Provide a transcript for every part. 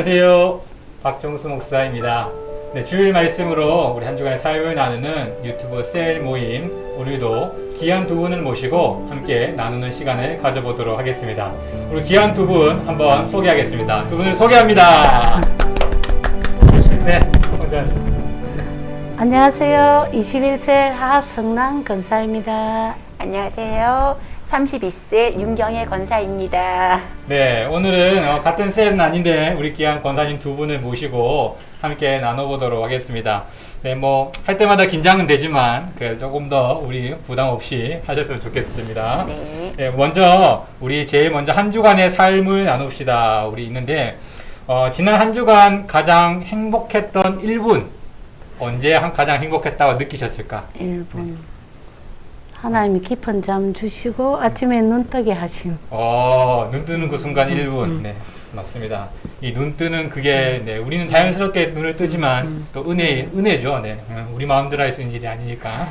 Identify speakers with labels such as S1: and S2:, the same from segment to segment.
S1: 안녕하세요. 박정수 목사입니다. 네, 주일 말씀으로 우리 한 주간의 삶을 나누는 유튜브 셀 모임, 오늘도 귀한 두 분을 모시고 함께 나누는 시간을 가져보도록 하겠습니다. 우리 귀한 두 분 한번 소개하겠습니다. 두 분을 소개합니다. 네,
S2: 안녕하세요. 21세 하성남 권사입니다.
S3: 안녕하세요. 32세 윤경애 권사입니다.
S1: 네, 오늘은 같은 셀은 아닌데 우리 귀한 권사님 두 분을 모시고 함께 나눠보도록 하겠습니다. 네, 뭐 할 때마다 긴장은 되지만 그래 조금 더 우리 부담 없이 하셨으면 좋겠습니다.
S3: 네.
S1: 네, 먼저 우리 제일 먼저 한 주간의 삶을 나눕시다. 우리 있는데 지난 한 주간 가장 행복했던 1분 언제 가장 행복했다고 느끼셨을까?
S2: 1분. 하나님이 깊은 잠 주시고 아침에 눈 뜨게 하심.
S1: 눈 뜨는 그 순간 1분. 네, 맞습니다. 이 눈 뜨는 그게, 네, 우리는 자연스럽게 눈을 뜨지만 또 은혜죠. 네, 우리 마음대로 할 수 있는 일이 아니니까.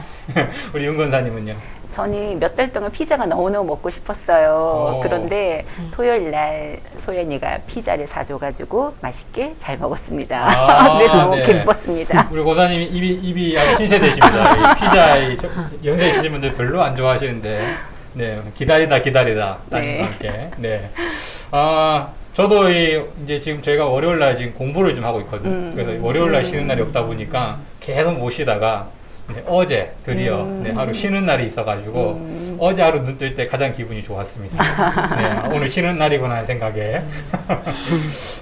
S1: 우리 윤 권사님은요?
S3: 저는 몇 달 동안 피자가 너무너무 먹고 싶었어요. 그런데 토요일 날 소연이가 피자를 사줘가지고 맛있게 잘 먹었습니다. 그래서 너무
S1: 네.
S3: 기뻤습니다.
S1: 우리 고사님이 입이 아주 신세대십니다. 이 피자에 연세 있으신 분들 별로 안 좋아하시는데, 네, 기다리다
S3: 네.
S1: 함께. 네. 저도 이제 지금 저희가 월요일 날 지금 공부를 좀 하고 있거든요. 그래서 월요일 날 쉬는 날이 없다 보니까 계속 못 쉬다가 네, 어제 드디어 네, 하루 쉬는 날이 있어가지고 어제 하루 눈 뜰 때 가장 기분이 좋았습니다. 네, 오늘 쉬는 날이구나 하는 생각에.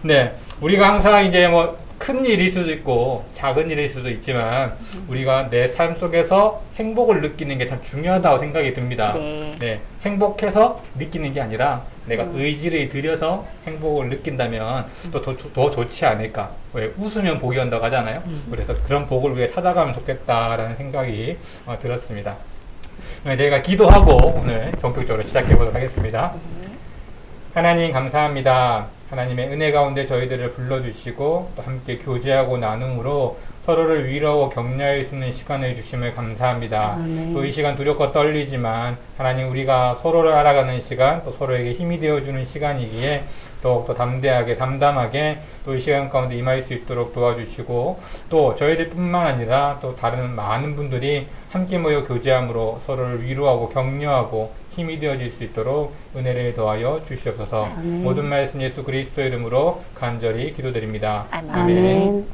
S1: 네, 우리가 항상 이제 뭐 큰 일일 수도 있고 작은 일일 수도 있지만 우리가 내 삶 속에서 행복을 느끼는 게 참 중요하다고 생각이 듭니다.
S3: 네.
S1: 행복해서 느끼는 게 아니라 내가 의지를 들여서 행복을 느낀다면 또 더 좋지 않을까. 왜 웃으면 복이 온다고 하잖아요. 그래서 그런 복을 위해 찾아가면 좋겠다라는 생각이 들었습니다. 저희가 기도하고 오늘 본격적으로 시작해 보도록 하겠습니다. 하나님 감사합니다. 하나님의 은혜 가운데 저희들을 불러주시고 또 함께 교제하고 나눔으로 서로를 위로하고 격려할 수 있는 시간을 주심을 감사합니다. 또 이 시간 두렵고 떨리지만 하나님 우리가 서로를 알아가는 시간 또 서로에게 힘이 되어주는 시간이기에 더욱더 담대하게 담담하게 또 이 시간 가운데 임할 수 있도록 도와주시고 또 저희들 뿐만 아니라 또 다른 많은 분들이 함께 모여 교제함으로 서로를 위로하고 격려하고 힘이 되어질 수 있도록 은혜를 더하여 주시옵소서.
S2: 아멘.
S1: 모든 말씀 예수 그리스도 이름으로 간절히 기도드립니다.
S2: 아멘.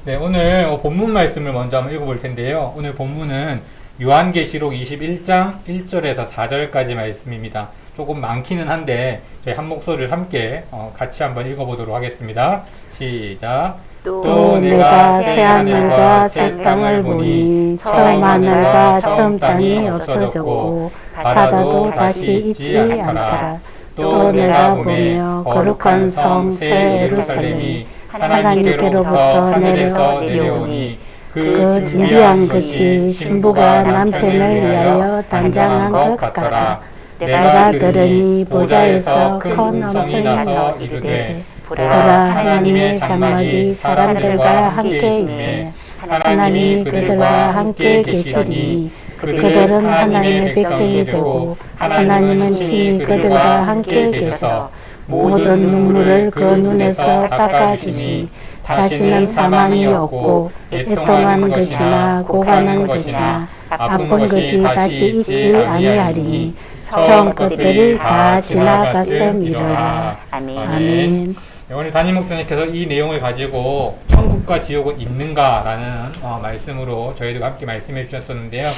S1: 네, 오늘 본문 말씀을 먼저 한번 읽어볼 텐데요. 오늘 본문은 요한계시록 21장 1절에서 4절까지 말씀입니다. 조금 많기는 한데 저희 한 목소리를 함께 같이 한번 읽어보도록 하겠습니다. 시작.
S2: 또 내가 새 하늘과 새 땅을 보니 처음 하늘과 처음 땅이 없어졌고 바다도 다시 있지 않더라. 또 내가 보며 거룩한 성 새 예루살렘이 하나님께로부터 내려오니 그 준비한 것이 신부가 남편을 위하여 단장한 것 같더라. 내가 들으니 보좌에서 큰 음성이 나서 이르되 보라 하나님의 장막이 사람들과 함께 있으며 하나님이 그들과 함께 계시리니 그들은 하나님의 백성이 되고 하나님은 친히 그들과 함께 계셔 모든 눈물을 그 눈에서 닦아주지 다시는 사망이 없고 애통하는 것이나 고하는 것이나 아픈 것이 다시 있지 아니하리니 처음 것들이 다 지나갔음이로라. 아멘.
S1: 오늘 담임 목사님께서 이 내용을 가지고 천국과 지옥은 있는가라는 말씀으로 저희들과 함께 말씀해 주셨었는데요.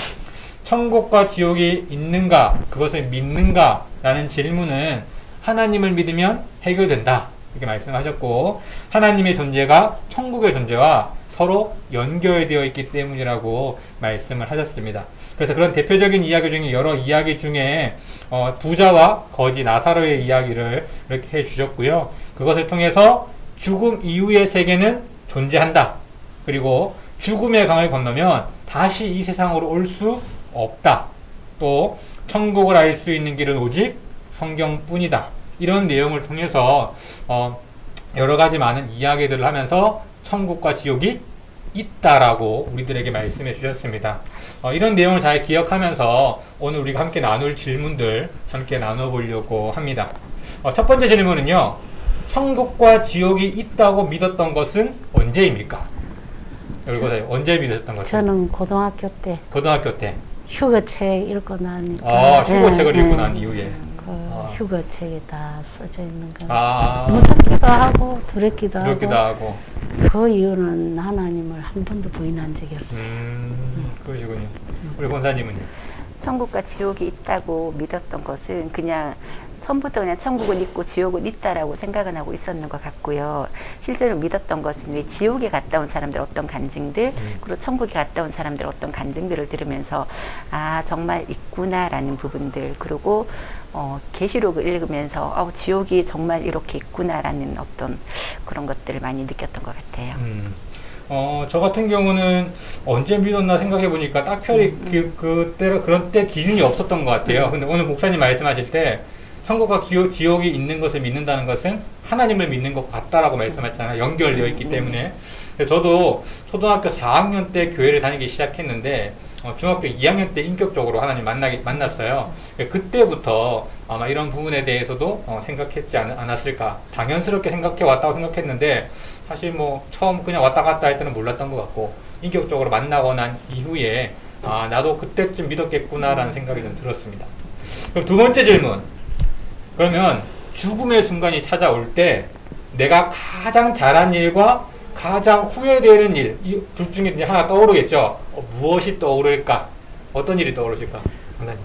S1: 천국과 지옥이 있는가, 그것을 믿는가라는 질문은 하나님을 믿으면 해결된다. 이렇게 말씀하셨고 하나님의 존재가 천국의 존재와 서로 연결되어 있기 때문이라고 말씀을 하셨습니다. 그래서 그런 대표적인 이야기 중에 여러 이야기 중에 부자와 거지 나사로의 이야기를 이렇게 해주셨고요. 그것을 통해서 죽음 이후의 세계는 존재한다. 그리고 죽음의 강을 건너면 다시 이 세상으로 올 수 없다. 또 천국을 알 수 있는 길은 오직 성경뿐이다. 이런 내용을 통해서 여러 가지 많은 이야기들을 하면서 천국과 지옥이 있다라고 우리들에게 말씀해 주셨습니다. 이런 내용을 잘 기억하면서 오늘 우리가 함께 나눌 질문들 함께 나눠보려고 합니다. 첫 번째 질문은요. 천국과 지옥이 있다고 믿었던 것은 언제입니까? 여기 보세요. 언제 믿으셨던 것은?
S2: 저는 고등학교 때
S1: 고등학교 때.
S2: 휴거책 읽고 나니까.
S1: 아, 휴거책을
S2: 예,
S1: 읽고
S2: 예.
S1: 난 이후에.
S2: 그
S1: 아.
S2: 휴거책에 다 써져 있는 거.
S1: 아,
S2: 무섭기도 하고 두렵기도 하고.
S1: 그렇기도 하고.
S2: 그 이유는 하나님을 한 번도 부인한 적이 없어요.
S1: 그러시군요. 우리 권사님은요?
S3: 천국과 지옥이 있다고 믿었던 것은 그냥 처음부터 그냥 천국은 있고 지옥은 있다라고 생각은 하고 있었는 것 같고요. 실제로 믿었던 것은 왜 지옥에 갔다 온 사람들 어떤 간증들, 그리고 천국에 갔다 온 사람들 어떤 간증들을 들으면서 아 정말 있구나라는 부분들, 그리고 계시록을 읽으면서 지옥이 정말 이렇게 있구나라는 어떤 그런 것들을 많이 느꼈던 것 같아요.
S1: 저 같은 경우는 언제 믿었나 생각해 보니까 딱별히 그때 그런 때 기준이 없었던 것 같아요. 근데 오늘 목사님 말씀하실 때 천국과 지옥이 있는 것을 믿는다는 것은 하나님을 믿는 것 같다라고 말씀하셨잖아요. 연결되어 있기 때문에. 저도 초등학교 4학년 때 교회를 다니기 시작했는데 중학교 2학년 때 인격적으로 하나님 만났어요. 그때부터 아마 이런 부분에 대해서도 생각했지 않았을까. 당연스럽게 생각해 왔다고 생각했는데 사실 뭐 처음 그냥 왔다 갔다 할 때는 몰랐던 것 같고 인격적으로 만나고 난 이후에 나도 그때쯤 믿었겠구나라는 생각이 좀 들었습니다. 그럼 두 번째 질문. 그러면 죽음의 순간이 찾아올 때 내가 가장 잘한 일과 가장 후회되는 일, 이 둘 중에 이제 하나 떠오르겠죠. 무엇이 떠오를까? 어떤 일이 떠오르실까? 하나님.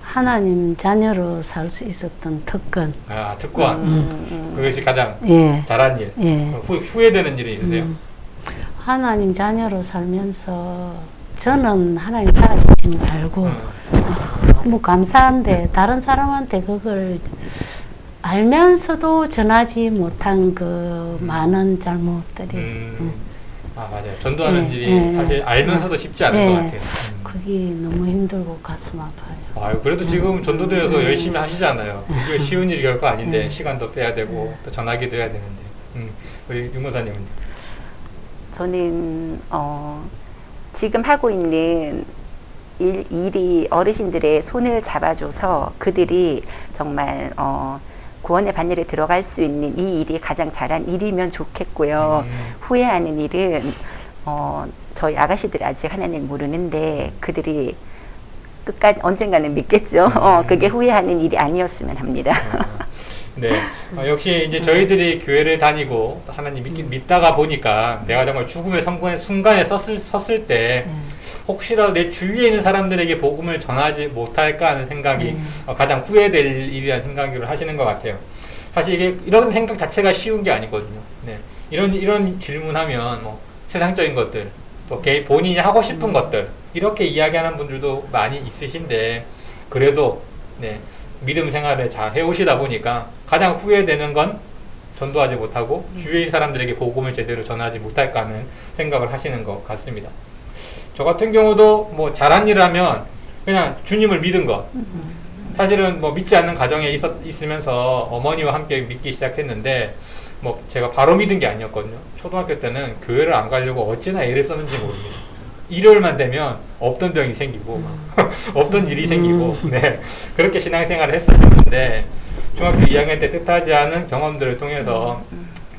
S2: 하나님 자녀로 살 수 있었던 특권.
S1: 특권. 그것이 가장
S2: 예.
S1: 잘한 일.
S2: 예.
S1: 후회되는 일이 있으세요?
S2: 하나님 자녀로 살면서 저는 하나님 살아계신 걸 알고 너무 감사한데 다른 사람한테 그걸 알면서도 전하지 못한 그 많은 잘못들이
S1: 맞아요. 전도하는
S2: 예,
S1: 일이
S2: 예,
S1: 사실 알면서도 쉽지 않은 것 같아요.
S2: 그게 너무 힘들고 가슴 아파요.
S1: 그래도 지금 전도되어서 열심히 하시잖아요. 그게 쉬운 일이 결코 아닌데 시간도 빼야 되고 또 전하기도 해야 되는데. 우리 유모사님은?
S3: 저는 지금 하고 있는 일이 어르신들의 손을 잡아줘서 그들이 정말 구원의 반열에 들어갈 수 있는 이 일이 가장 잘한 일이면 좋겠고요. 후회하는 일은 저희 아가씨들이 아직 하나님을 모르는데 그들이 끝까지 언젠가는 믿겠죠. 그게 후회하는 일이 아니었으면 합니다.
S1: 네. 역시 이제 저희들이 교회를 다니고 하나님 믿다가 보니까 내가 정말 죽음의 순간에 섰을 때 혹시라도 내 주위에 있는 사람들에게 복음을 전하지 못할까 하는 생각이 가장 후회될 일이라는 생각을 하시는 것 같아요. 사실 이게 이런 생각 자체가 쉬운 게 아니거든요. 네. 이런 질문하면 뭐 세상적인 것들, 또 본인이 하고 싶은 것들 이렇게 이야기하는 분들도 많이 있으신데 그래도 네. 믿음 생활을 잘 해오시다 보니까 가장 후회되는 건 전도하지 못하고 주위에 있는 사람들에게 복음을 제대로 전하지 못할까 하는 생각을 하시는 것 같습니다. 저 같은 경우도 뭐 잘한 일 하면 그냥 주님을 믿은 것. 사실은 뭐 믿지 않는 가정에 있으면서 어머니와 함께 믿기 시작했는데 뭐 제가 바로 믿은 게 아니었거든요. 초등학교 때는 교회를 안 가려고 어찌나 애를 썼는지 모릅니다. 일요일만 되면 없던 병이 생기고 없던 일이 생기고 네 그렇게 신앙생활을 했었는데 중학교 2학년 때 뜻하지 않은 경험들을 통해서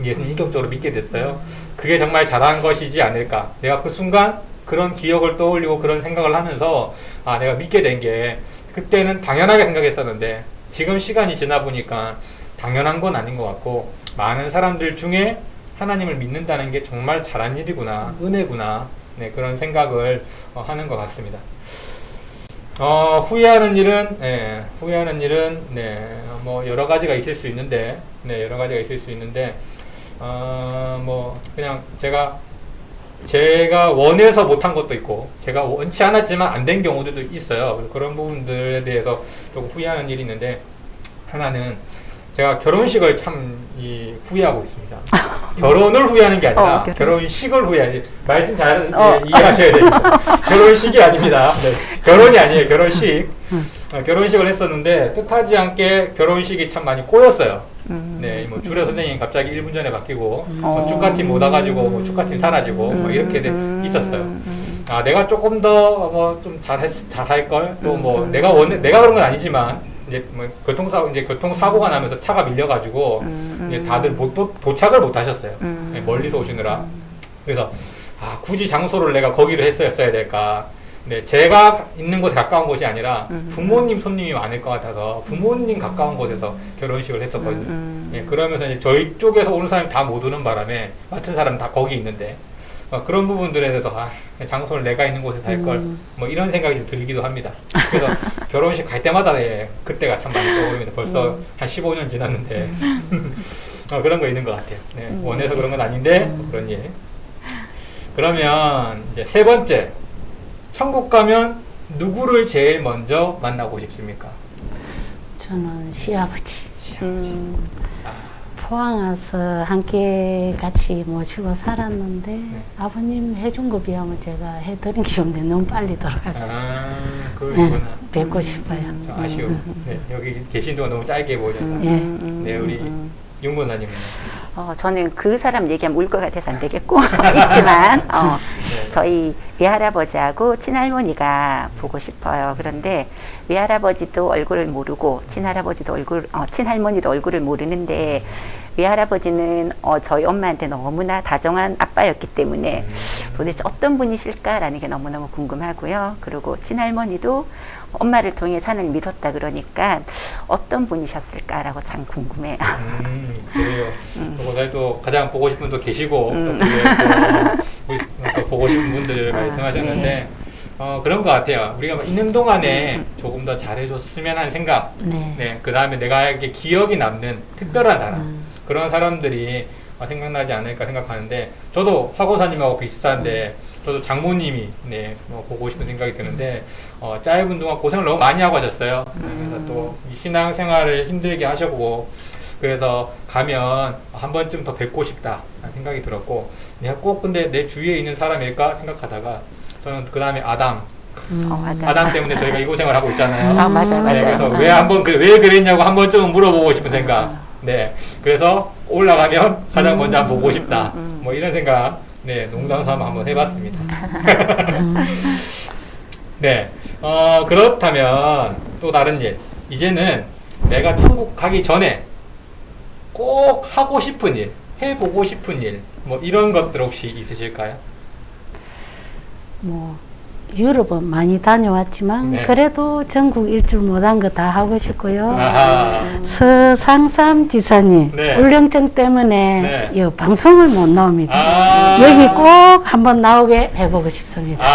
S1: 예수님 인격적으로 믿게 됐어요. 그게 정말 잘한 것이지 않을까. 내가 그 순간 그런 기억을 떠올리고 그런 생각을 하면서 내가 믿게 된 게 그때는 당연하게 생각했었는데 지금 시간이 지나 보니까 당연한 건 아닌 것 같고 많은 사람들 중에 하나님을 믿는다는 게 정말 잘한 일이구나, 은혜구나. 네, 그런 생각을 하는 것 같습니다. 후회하는 일은 뭐 여러 가지가 있을 수 있는데, 뭐 그냥 제가 원해서 못한 것도 있고, 제가 원치 않았지만 안 된 경우들도 있어요. 그런 부분들에 대해서 조금 후회하는 일이 있는데, 하나는 제가 결혼식을 참 후회하고 있습니다. 결혼을 후회하는 게 아니라 결혼식을 후회하지. 말씀 잘 이해하셔야 됩니다. 결혼식이 아닙니다. 네, 결혼이 아니에요. 결혼식. 결혼식을 했었는데 뜻하지 않게 결혼식이 참 많이 꼬였어요. 네, 뭐 주례 선생님 갑자기 1분 전에 바뀌고 축가팀 못 와가지고 뭐 축가팀 사라지고 뭐 이렇게 있었어요. 내가 조금 더 뭐 좀 잘할 걸 또 뭐 내가 그런 건 아니지만 이제 뭐 교통사고가 나면서 차가 밀려가지고 이제 다들 도착을 못 하셨어요. 네, 멀리서 오시느라. 그래서 굳이 장소를 내가 거기를 했어야 될까. 네, 제가 있는 곳에 가까운 곳이 아니라 부모님 손님이 많을 것 같아서 부모님 가까운 곳에서 결혼식을 했었거든요. 예, 그러면서 이제 저희 쪽에서 오는 사람이 다 못 오는 바람에 맡은 사람은 다 거기 있는데 그런 부분들에 대해서 장소를 내가 있는 곳에서 할 걸 뭐 이런 생각이 좀 들기도 합니다. 그래서 결혼식 갈 때마다 그때가 참 많이 떠오릅니다. 벌써 한 15년 지났는데 그런 거 있는 것 같아요. 네, 원해서 그런 건 아닌데 그런 일. 그러면 이제 세 번째, 천국 가면 누구를 제일 먼저 만나고 싶습니까?
S2: 저는 시아버지.
S1: 아,
S2: 포항 와서 함께 같이 모시고 살았는데 아버님 해준 거 비하면 제가 해드린 게 없는데 너무 빨리 돌아갔어요.
S1: 그러구나.
S2: 뵙고 싶어요.
S1: 좀 아쉬워. 네, 여기 계신 동안 너무 짧게 보셔서. 네, 우리 윤권사님은.
S3: 저는 그 사람 얘기하면 울 것 같아서 안 되겠고 있지만
S1: 네.
S3: 저희 외할아버지하고 친할머니가 보고 싶어요. 그런데 외할아버지도 얼굴을 모르고 친할머니도 얼굴을 모르는데 외할아버지는 저희 엄마한테 너무나 다정한 아빠였기 때문에 도대체 어떤 분이실까라는 게 너무너무 궁금하고요. 그리고 친할머니도 엄마를 통해 산을 믿었다 그러니까 어떤 분이셨을까라고 참 궁금해요.
S1: 그래요. 또 가장 보고 싶은 분도 계시고 또 보고 싶은 분들을 말씀하셨는데
S3: 네.
S1: 그런 것 같아요. 우리가 있는 동안에 조금 더 잘해줬으면 하는 생각.
S2: 네.
S1: 그 다음에 내가에게 기억이 남는 특별한 사람. 그런 사람들이 생각나지 않을까 생각하는데 저도 화고사님하고 비슷한데 저도 장모님이 보고 싶은 생각이 드는데 짧은 동안 고생을 너무 많이 하고 하셨어요. 그래서 또 신앙생활을 힘들게 하셨고 그래서 가면 한 번쯤 더 뵙고 싶다 생각이 들었고 내가 꼭 근데 내 주위에 있는 사람일까 생각하다가 저는 그 다음에 아담 때문에 저희가 이 고생을 하고 있잖아요.
S3: 맞아요.
S1: 네, 그래서 왜 그랬냐고 한 번쯤은 물어보고 싶은 생각. 네, 그래서 올라가면 가장 먼저 한번 보고 싶다. 뭐 이런 생각, 농담 삼아 한번 해봤습니다. 네, 그렇다면 또 다른 일. 이제는 내가 천국 가기 전에 꼭 하고 싶은 일, 해보고 싶은 일, 뭐 이런 것들 혹시 있으실까요?
S2: 유럽은 많이 다녀왔지만 그래도 전국 일주 못한 거 다 하고 싶고요. 서상삼 지사님 울렁증 때문에 이 방송을 못 나옵니다. 여기 꼭 한번 나오게 해보고 싶습니다.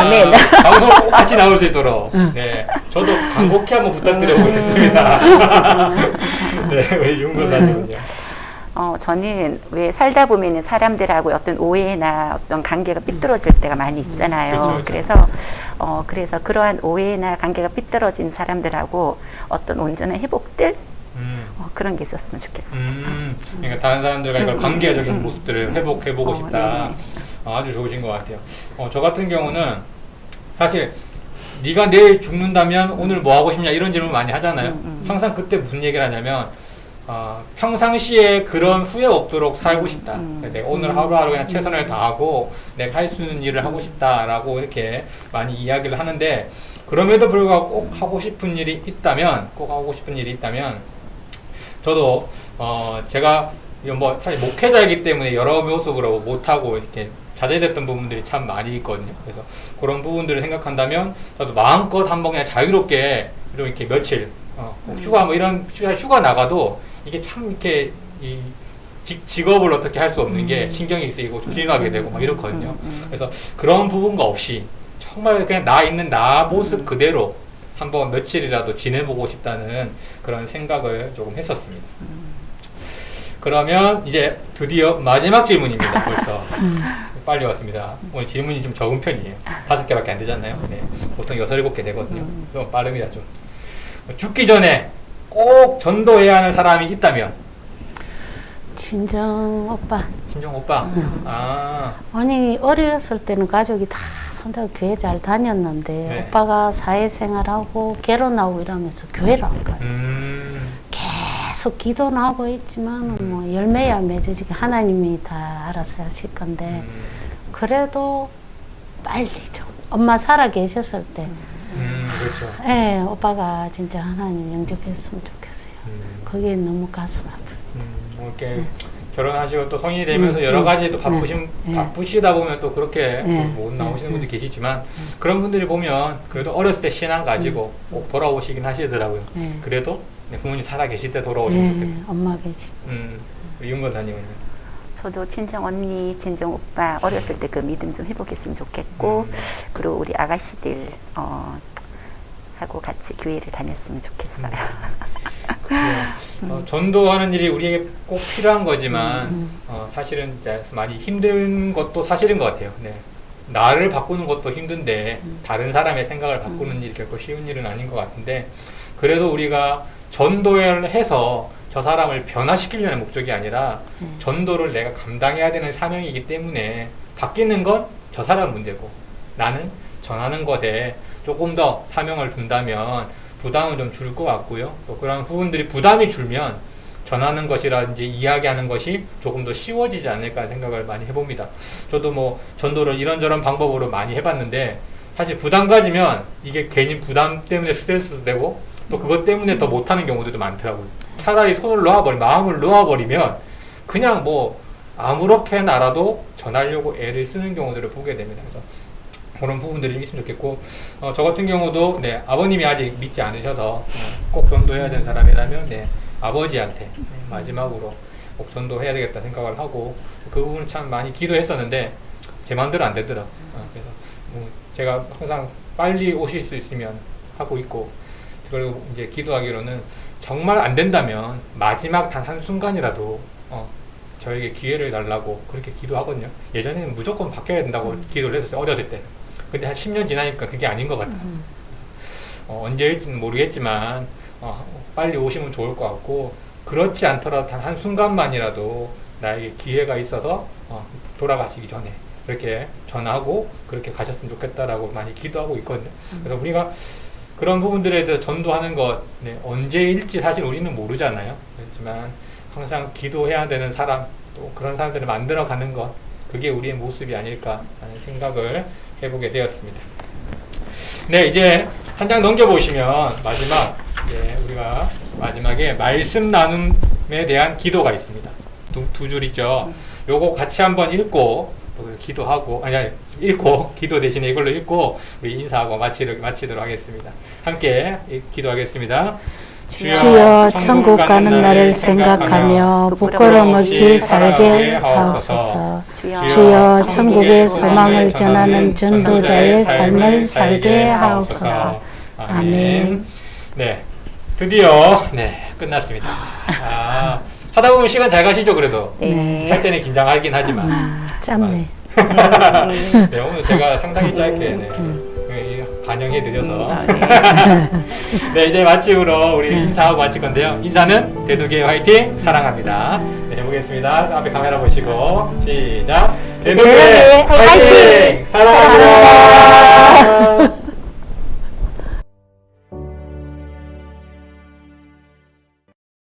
S3: 아멘.
S1: 방송 꼭 같이 나올 수 있도록. 네, 저도 간곡히 한번 부탁드려보겠습니다. 네, 우리 윤권사님은요.
S3: 저는 왜 살다 보면은 사람들하고 어떤 오해나 어떤 관계가 삐뚤어질 때가 많이 있잖아요. 그래서 그러한 오해나 관계가 삐뚤어진 사람들하고 어떤 온전한 회복들 그런 게 있었으면 좋겠어요.
S1: 그러니까 다른 사람들과 이걸 관계적인 모습들을 회복해보고 싶다. 아주 좋으신 것 같아요. 저 같은 경우는 사실 네가 내일 죽는다면 오늘 뭐 하고 싶냐 이런 질문 많이 하잖아요. 항상 그때 무슨 얘기를 하냐면 평상시에 그런 후회 없도록 살고 싶다. 내가 오늘 하루하루 그냥 최선을 다하고 내가 할 수 있는 일을 하고 싶다라고 이렇게 많이 이야기를 하는데 그럼에도 불구하고 꼭 하고 싶은 일이 있다면 저도 제가 뭐 사실 목회자이기 때문에 여러 모습으로 못하고 이렇게 자제됐던 부분들이 참 많이 있거든요. 그래서 그런 부분들을 생각한다면 저도 마음껏 한번 그냥 자유롭게 이렇게 며칠 휴가 뭐 이런 휴가 나가도 이게 참 이렇게 직업을 어떻게 할 수 없는 게 신경이 쓰이고 조심하게 되고 막 이렇거든요. 그래서 그런 부분과 없이 정말 그냥 나 있는 나 모습 그대로 한번 며칠이라도 지내보고 싶다는 그런 생각을 조금 했었습니다. 그러면 이제 드디어 마지막 질문입니다. 벌써 빨리 왔습니다. 오늘 질문이 좀 적은 편이에요. 5개밖에 안 되잖아요. 네. 보통 6, 7개 되거든요. 좀 빠릅니다. 좀 죽기 전에 꼭 전도해야 하는 사람이 있다면?
S2: 친정 오빠. 아니 어렸을 때는 가족이 다 손잡고 교회 잘 다녔는데 오빠가 사회생활하고 결혼하고 이러면서 교회를 안 가요. 계속 기도는 하고 있지만 뭐 열매야 맺어지게 하나님이 다 알아서 하실 건데 그래도 빨리 좀 엄마 살아 계셨을 때
S1: 그렇죠.
S2: 예, 오빠가 진짜 하나님 영접했으면 좋겠어요. 그게 너무 가슴 아파요.
S1: 뭐 이렇게 결혼하시고 또 성인이 되면서 여러 가지 또 바쁘시다 보면 또 그렇게 못 나오시는 분들이 계시지만 그런 분들이 보면 그래도 어렸을 때 신앙 가지고 꼭 돌아오시긴 하시더라고요. 그래도 부모님 살아 계실 때 돌아오시면 좋겠다.
S2: 엄마 계시고.
S1: 우리 윤 권사님은요?
S3: 저도 친정 언니, 친정 오빠 어렸을 때 그 믿음 좀 회복했으면 좋겠고 그리고 우리 아가씨들 하고 같이 교회를 다녔으면 좋겠어요.
S1: 전도하는 일이 우리에게 꼭 필요한 거지만 사실은 이제 많이 힘든 것도 사실인 것 같아요. 네. 나를 바꾸는 것도 힘든데 다른 사람의 생각을 바꾸는 일이 결코 쉬운 일은 아닌 것 같은데 그래도 우리가 전도를 해서 저 사람을 변화시키려는 목적이 아니라 전도를 내가 감당해야 되는 사명이기 때문에 바뀌는 건 저 사람 문제고 나는 전하는 것에 조금 더 사명을 둔다면 부담은 좀 줄 것 같고요. 또 그런 부분들이 부담이 줄면 전하는 것이라든지 이야기하는 것이 조금 더 쉬워지지 않을까 생각을 많이 해봅니다. 저도 뭐 전도를 이런저런 방법으로 많이 해봤는데 사실 부담 가지면 이게 괜히 부담 때문에 스트레스도 되고 또 그것 때문에 더 못하는 경우들도 많더라고요. 차라리 손을 놓아버리면 마음을 놓아버리면 그냥 뭐 아무렇게 나라도 전하려고 애를 쓰는 경우들을 보게 됩니다. 그래서 그런 부분들이 있으면 좋겠고 저 같은 경우도 네, 아버님이 아직 믿지 않으셔서 꼭 전도해야 되는 사람이라면 네, 아버지한테 마지막으로 꼭 전도해야 되겠다 생각을 하고 그 부분을 참 많이 기도했었는데 제 마음대로 안 되더라고요. 그래서 제가 항상 빨리 오실 수 있으면 하고 있고 그리고 이제 기도하기로는 정말 안 된다면 마지막 단 한순간이라도 저에게 기회를 달라고 그렇게 기도하거든요. 예전에는 무조건 바뀌어야 된다고 기도를 했었어요. 어렸을 때. 근데 한 10년 지나니까 그게 아닌 것 같아요. 언제일지는 모르겠지만 빨리 오시면 좋을 것 같고 그렇지 않더라도 단 한순간만이라도 나에게 기회가 있어서 돌아가시기 전에 그렇게 전하고 그렇게 가셨으면 좋겠다라고 많이 기도하고 있거든요. 그래서 우리가 그런 부분들에 대해서 전도하는 것 언제일지 사실 우리는 모르잖아요. 그렇지만 항상 기도해야 되는 사람 또 그런 사람들을 만들어가는 것 그게 우리의 모습이 아닐까 하는 생각을 해보게 되었습니다. 네, 이제 한 장 넘겨보시면 마지막 우리가 마지막에 말씀 나눔에 대한 기도가 있습니다. 두 줄 있죠. 요거 같이 한번 읽고 기도하고 읽고 기도 대신에 이걸로 읽고 우리 인사하고 마치도록 하겠습니다. 함께 기도하겠습니다.
S2: 주여 천국 가는 날을 생각하며 부끄럼 없이 살게 하옵소서. 주여 천국의 소망을 전하는 전도자의 삶을 살게 하옵소서. 아멘.
S1: 네, 드디어 끝났습니다. 하다 보면 시간 잘 가시죠, 그래도. 할 때는 긴장하긴 하지만.
S2: 짧네.
S1: 네, 오늘 제가 상당히 짧게 반영해드려서. 네, 이제 마침으로 우리 인사하고 마칠 건데요. 인사는 대두교회 화이팅 사랑합니다. 네, 해보겠습니다. 앞에 카메라 보시고 시작. 대두교회 화이팅!